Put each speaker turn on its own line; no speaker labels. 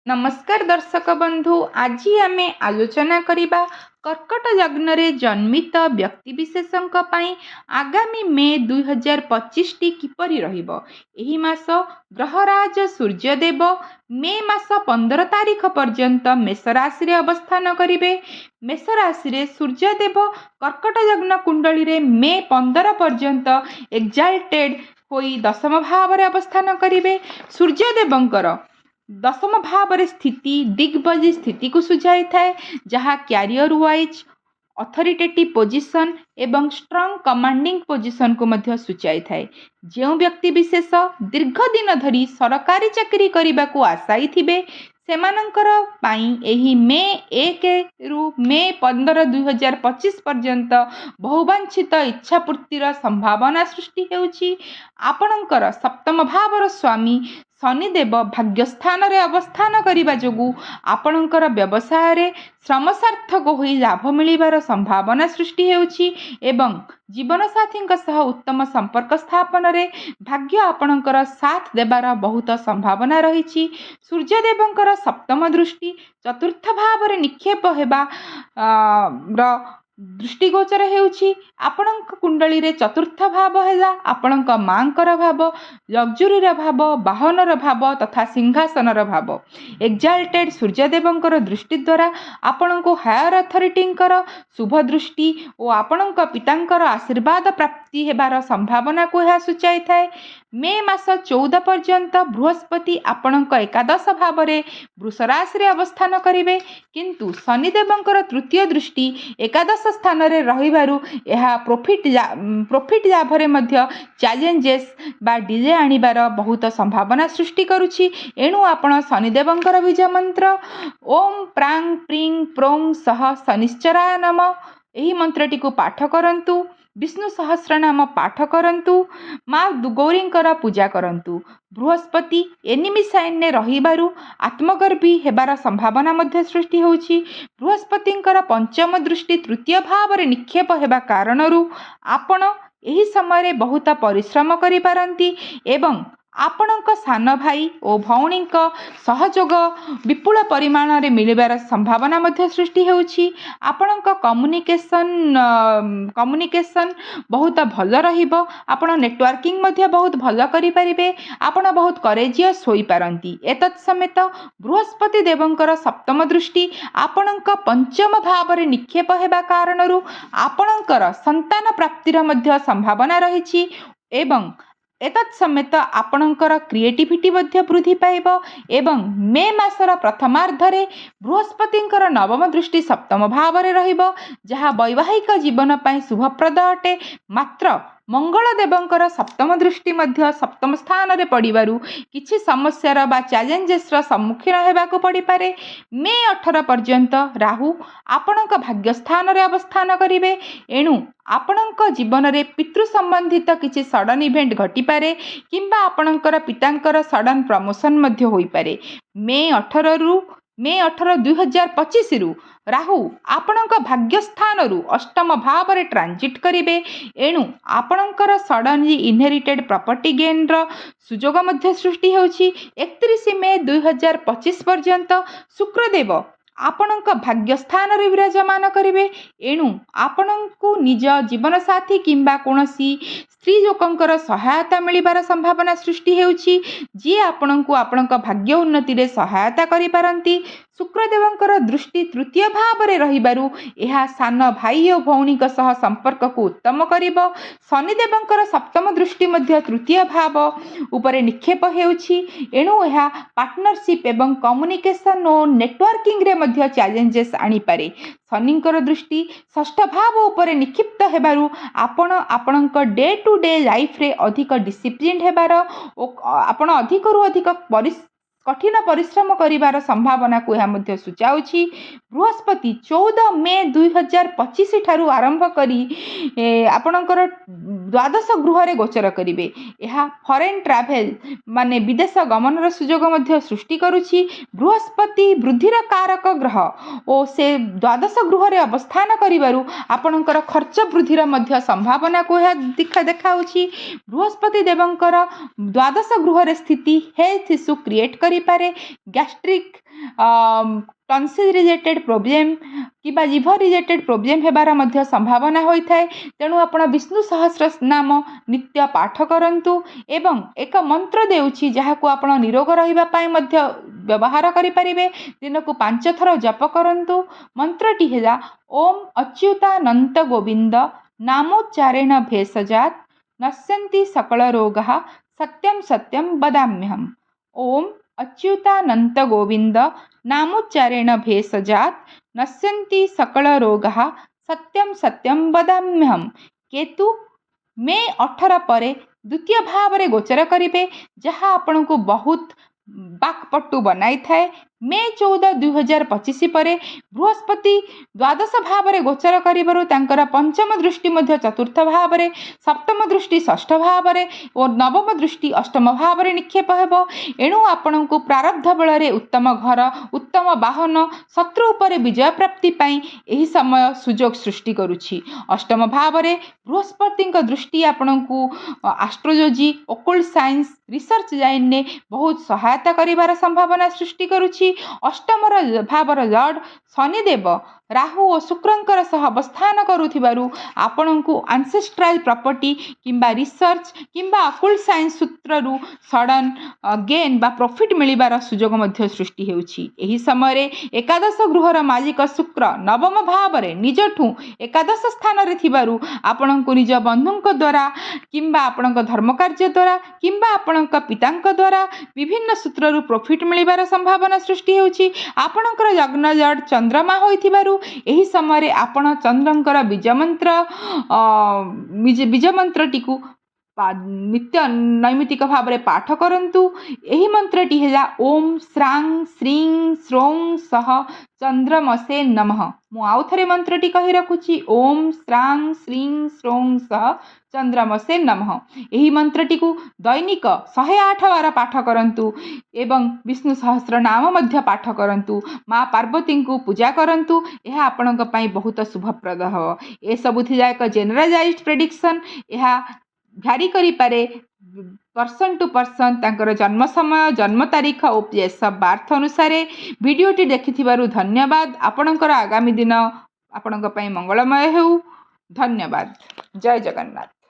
नमस्कार दर्शक बंधु, आज आम आलोचना करबा कर्कट लग्न रे जन्मित व्यक्तिविशेषों आगामी मे 2025 टी किपरि रहिबो। एही मास ग्रहराज सूर्यदेव मे मास 15 तारिख पर्यंत मेष राशि रे अवस्थान करिवे। मेष राशि रे सूर्यदेव कर्कट लग्न कुंडली रे मे 15 पर्यंत एक्साल्टेड होई दशम भाव रे अवस्थान करिवे। सूर्यदेवंकर दशम भाव स्थिति दिग्बजी स्थिति को सुझाई थाए, जहाँ क्यारियर वाइज अथॉरिटेटिव पोजिशन एवं स्ट्रॉन्ग कमांडिंग पोजिशन को मध्य सूचाई थाए। जो व्यक्ति विशेष दीर्घ दिन धरी सरकारी चाकरी करने को आशायी थिबे सेमानंकर पाई एही मे 1 रु मे 15 2025 पर्यंत बहुवांछित इच्छापूर्तिर संभावना सृष्टि हेउछि। आपणकर सप्तम भावर स्वामी शनिदेव भाग्यस्थान रे अवस्थान करिबा जोगु आपणकर व्यवसाय रे श्रम सार्थक होई लाभ मिलिबार संभावना सृष्टि हेउछि एवं जीवन साथी सह उत्तम संपर्क स्थापन रे भाग्य आपणकर साथ देबार बहुत संभावना रही। सूर्यदेवंकर सप्तम दृष्टि चतुर्थ भाव रे निक्षेप हेबा दृष्टिगोचर हेउछि। आपणक कुंडली रे चतुर्थ भाव हैला आपणक मांकर भाव, लग्जरीर भाव, वाहनर भाव तथा सिंहासनर भाव। एक्साल्टेड सूर्यदेवंकर दृष्टि द्वारा आपणको हायर अथॉरिटींकर शुभ दृष्टि और आपणक पितांकर आशीर्वाद प्राप्ति हेबार संभावना को यह सूचाई थाए। मे मास 14 पर्यंत बृहस्पति आपणक एकादश भाव रे वृष राशि रे अवस्थान करिवे, किंतु शनिदेवंकर तृतीय दृष्टि एकादश स्थान रे रहिबारु यह प्रॉफिट लाभ रे मध्य चैलेंजेस बा डिले आनिबार बहुत संभावना सृष्टि करुछि। एणु आपण शनिदेवंकर बीज मंत्र ओम प्रांग प्रीं प्रों सह शनिश्चराय नमः एही मंत्रटी को पाठ करंतु। विष्णु सहस्रनाम पाठ करंतु। माँ गौरींकर पूजा करंतु। बृहस्पति एनिमी साइन ने रहिबारु आत्मगर्भी हेबार संभावना मध्य सृष्टि होछि। बृहस्पतिंकर पंचम दृष्टि तृतीय भाव रे निक्षेप हेबा कारणरू आपण एही समय रे बहुत परिश्रम करि पारंती एवं आपणक सान भाई और भौणी सहयोग विपुल परिमाण रे मिलिबार संभावना मध्य सृष्टि हेउछि। आपणक कम्युनिकेशन बहुत भल रहिबो। आपण नेटवर्किंग मध्य बहुत भल करि परिबे। आपण बहुत करेजियस होई पारंती। एतत् समेत बृहस्पति देवंकर सप्तम दृष्टि आपणक पंचम भाव रे निक्षेप हेबा कारणरू आपणकर संतान प्राप्तिर मध्य संभावना रहिछि एवं एतत् समेत आपणकर क्रिएटिविटी मध्य वृद्धि पाइबो एवं मे मासर प्रथमार्धरे बृहस्पतिंकर नवम दृष्टि सप्तम भाव रे रहिबो, जहाँ वैवाहिक जीवन पाई शुभप्रद अटे। मात्र मंगल देवंकर सप्तम दृष्टि मध्य सप्तम स्थान रे पड़िबारु किछि समस्यार बा चैलेंजेस र सम्मुखीन हेबाकु पड़ि पारे। मे 18 पर्यंत राहु आपणक भाग्यस्थान रे अवस्थान करिवे। एणु आपणक जीवन रे पितृ संबंधित किछि सडन इवेंट घटी पारे किंबा आपणकर पितांकर सडन प्रमोशन मध्य होई पारे। मे 18 2025 रु राहु आपणक भाग्यस्थान रु अष्टम भाव रे ट्रांजिट करिवे। एणु आपणकर सडनली इनहेरिटेड प्रॉपर्टी गेन र सुजोग मध्य सृष्टि होछि। 31 मे 2025 पर्यंत शुक्रदेव आपणक भाग्यस्थान रे विराजमान करिवे। एणु आपणको निज जीवन साथी किंबा कोनसी स्त्री लोकंकर सहायता मिलिबार संभावना सृष्टि हेउछि, जी आपणको आपणक भाग्य उन्नति रे सहायता करि पारंती। शुक्रदेवंकर दृष्टि तृतीय भाव रे रहिबारु एहा सान भाई और भौणी सह संपर्क को उत्तम करिबो। शनिदेवंकर सप्तम दृष्टि मध्य तृतीय भाव उपरे निक्षेप हेउछि। एणु एहा पार्टनरशिप एवं कम्युनिकेशन और नेटवर्किंग रे मध्य चैलेंजेस आनी पारे। शनिंकर दृष्टि षष्ठ भाव उपरे निक्षिप्त हेबारु आपणक डे टू डे लाइफ रे अधिक डिसिप्लिन हेबार आपण अधिक रु अधिक कठिन परिश्रम करिबार संभावना को यह मध्य सूचाउछि। बृहस्पति 14 मे 2025 ठारू आरंभ करी आपणकर द्वादश गृह रे गोचर करिवे। यह फॉरेन ट्रैवल माने विदेश गमनर सुजोग मध्य सृष्टि करुछि। बृहस्पति वृद्धिर कारक ग्रह और से द्वादश गृह रे अवस्थान करिबारु आपणकर खर्च वृद्धिर मध्य संभावना को यह देखाउछि। बृहस्पति देवंकर द्वादश गृह रे स्थिति हेल्थ इश्यू क्रिएट करिपारे गैस्ट्रिक टन्सिल रिलेटेड प्रोब्लेम कि जीभ रिलेटेड प्रोब्लेम हेबार मध्य संभावना होता है। तेणु आपण विष्णु सहस्र नाम नित्य पाठ करंतु एवं एक मंत्र देउछि जहाकू आपण निरोग रहिबा पाई मध्य व्यवहार करिपारिबे। दिन को 5 थर जप करंतु। मंत्रटी हेला ओम अच्युतानंत गोविंद नामोच्चारेण भेषजात् नश्यन्ति सकल रोगाः सत्यं सत्यं वदाम्यहम्। ओम अच्युतानंत गोविंद नामोच्चारेण भेषजात् नश्यन्ति सकल रोगाः सत्यं सत्यं वदाम्यहम्। केतु मे 18 परे द्वितीय भाव रे गोचर करिवे जहाँ आपण को बहुत बाकपटु बनाई थाए। मे 14 2025 परे बृहस्पति द्वादश भाव रे गोचर करिबारु तांकर पंचम दृष्टि मध्य चतुर्थ भाव रे, सप्तम दृष्टि षष्ठ भाव रे और नवम दृष्टि अष्टम भाव रे निक्षेप हेबो। एणु आपण को प्रारब्ध बल रे उत्तम घर, उत्तम वाहन, शत्रु उपर विजय प्राप्ति पाई एही समय सुजोग सृष्टि करुछि। अष्टम भाव रे बृहस्पति दृष्टि आपण को astrology, occult science, research line ने बहुत सहायता करिवार संभावना सृष्टि करुछि। अष्टम भावर लॉर्ड शनिदेव राहु और शुक्रंकर सह अवस्थान करुथिबारु आपणको एंसेस्ट्रल प्रॉपर्टी किंबा रिसर्च किंबा अकल्ट साइंस सूत्ररु सडन गेन बा प्रॉफिट मिलिबार सुजोग मध्य सृष्टि हेउछि। एही समय रे एकादश गृहर मालिक शुक्र नवम भाव रे निजठु एकादश स्थान रे थिबारु आपणको निज बंधुक द्वारा किंबा आपणक धर्म कार्य द्वारा किंबा आपणक पितांक द्वारा विभिन्न सूत्ररु प्रॉफिट मिलिबार संभावना सृष्टि हेउछि। आपणकर लग्न लॉर्ड चंद्रमा होइथिबारु एही समय रे आपण चंद्रंकर बीज मंत्रटिकु नित्य नैमित्तिक भाव में पाठ करंतु। एही मंत्रटी हेला ओम श्रां श्रीं श्रों सह चंद्रमसे नमः। मु आउ थरे मंत्रटी कहि रखुछि ओम श्रां श्रीं श्रों सह चंद्रमसे नमः। एही मंत्रटी को दैनिक 108 बार पाठ करंतु एवं विष्णु सहस्र नाम मध्य पाठ करंतु। माँ पार्वती को पूजा करंतु। यह आपणक पई बहुत शुभप्रद हो। ए सब थिला एक जेनरलाइज्ड प्रेडिक्शन। यह भ्यारी करि पारे पर्सन टू पर्सन तांकर जन्म समय, जन्म तारीख और प्लेस ऑफ बर्थ अनुसार। वीडियोटी देखिथिबारु धन्यवाद। आपणकर आगामी दिन आपणक पई मंगलमय हेउ। धन्यवाद। जय जगन्नाथ।